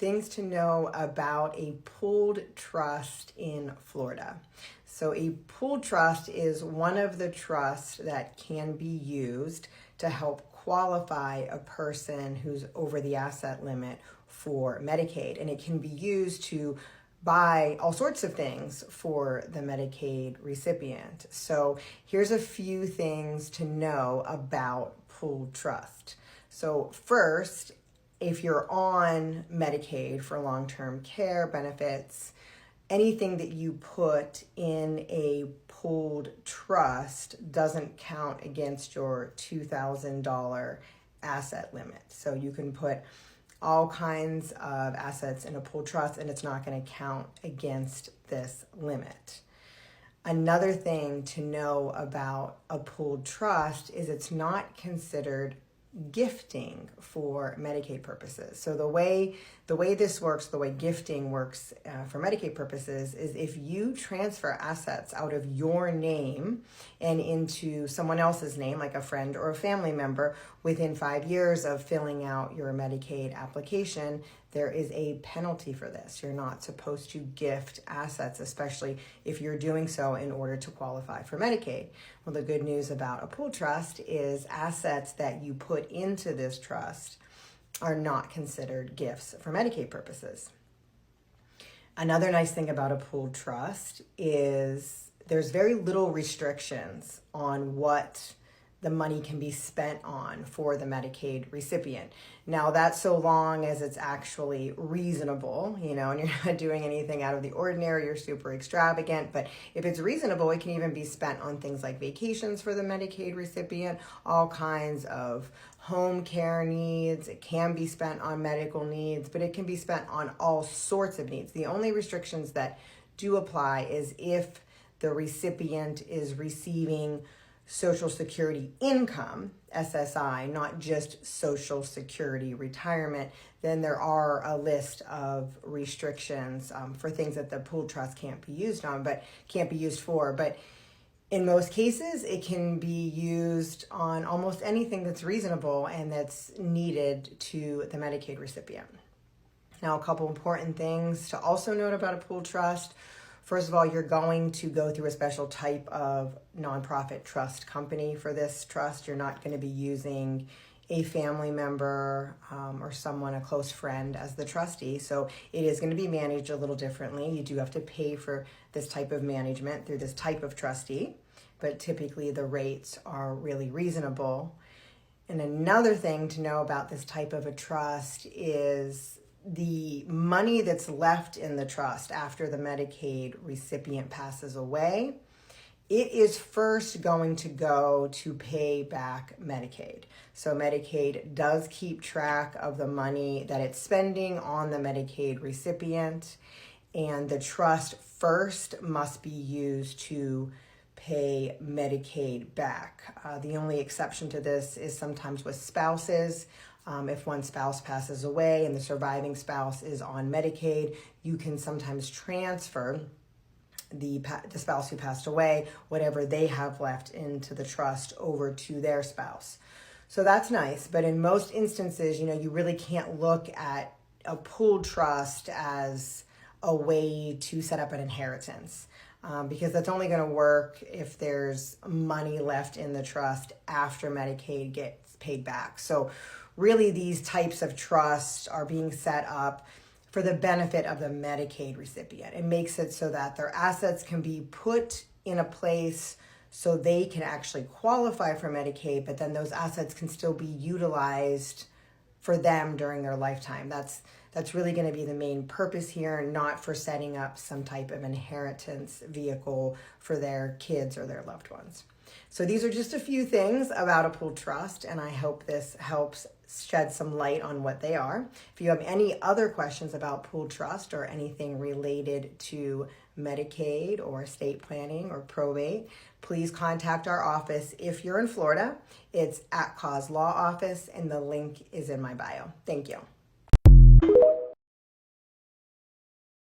Things to know about a pooled trust in Florida. So a pooled trust is one of the trusts that can be used to help qualify a person who's over the asset limit for Medicaid. And it can be used to buy all sorts of things for the Medicaid recipient. So here's a few things to know about pooled trust. So first, if you're on Medicaid for long-term care benefits, anything that you put in a pooled trust doesn't count against your $2,000 asset limit. So you can put all kinds of assets in a pooled trust and it's not going to count against this limit. Another thing to know about a pooled trust is it's not considered gifting for Medicaid purposes. So the way this works, the way gifting works for Medicaid purposes is if you transfer assets out of your name and into someone else's name, like a friend or a family member, within 5 years of filling out your Medicaid application, there is a penalty for this. You're not supposed to gift assets, especially if you're doing so in order to qualify for Medicaid. Well, the good news about a pooled trust is assets that you put into this trust are not considered gifts for Medicaid purposes. Another nice thing about a pooled trust is there's very little restrictions on what the money can be spent on for the Medicaid recipient. Now that's so long as it's actually reasonable, and you're not doing anything out of the ordinary, you're super extravagant, but if it's reasonable, it can even be spent on things like vacations for the Medicaid recipient, all kinds of home care needs. It can be spent on medical needs, but it can be spent on all sorts of needs. The only restrictions that do apply is if the recipient is receiving Social Security income, SSI, not just Social Security retirement, then there are a list of restrictions for things that the pooled trust can't be used for. But in most cases, it can be used on almost anything that's reasonable and that's needed to the Medicaid recipient. Now, a couple important things to also note about a pooled trust. First of all, you're going to go through a special type of nonprofit trust company for this trust. You're not going to be using a family member or someone, a close friend, as the trustee. So it is going to be managed a little differently. You do have to pay for this type of management through this type of trustee, but typically the rates are really reasonable. And another thing to know about this type of a trust is the money that's left in the trust after the Medicaid recipient passes away, it is first going to go to pay back Medicaid. So Medicaid does keep track of the money that it's spending on the Medicaid recipient, and the trust first must be used to pay Medicaid back. The only exception to this is sometimes with spouses. If one spouse passes away and the surviving spouse is on Medicaid, you can sometimes transfer the spouse who passed away, whatever they have left into the trust, over to their spouse. So that's nice, but in most instances, you really can't look at a pooled trust as a way to set up an inheritance. Because that's only going to work if there's money left in the trust after Medicaid gets paid back. So really, these types of trusts are being set up for the benefit of the Medicaid recipient. It makes it so that their assets can be put in a place so they can actually qualify for Medicaid, but then those assets can still be utilized for them during their lifetime. That's really going to be the main purpose here, not for setting up some type of inheritance vehicle for their kids or their loved ones. So these are just a few things about a pooled trust, and I hope this helps shed some light on what they are. If you have any other questions about pooled trust or anything related to Medicaid or estate planning or probate, please contact our office. If you're in Florida, it's atCause Law Office, and the link is in my bio. Thank you.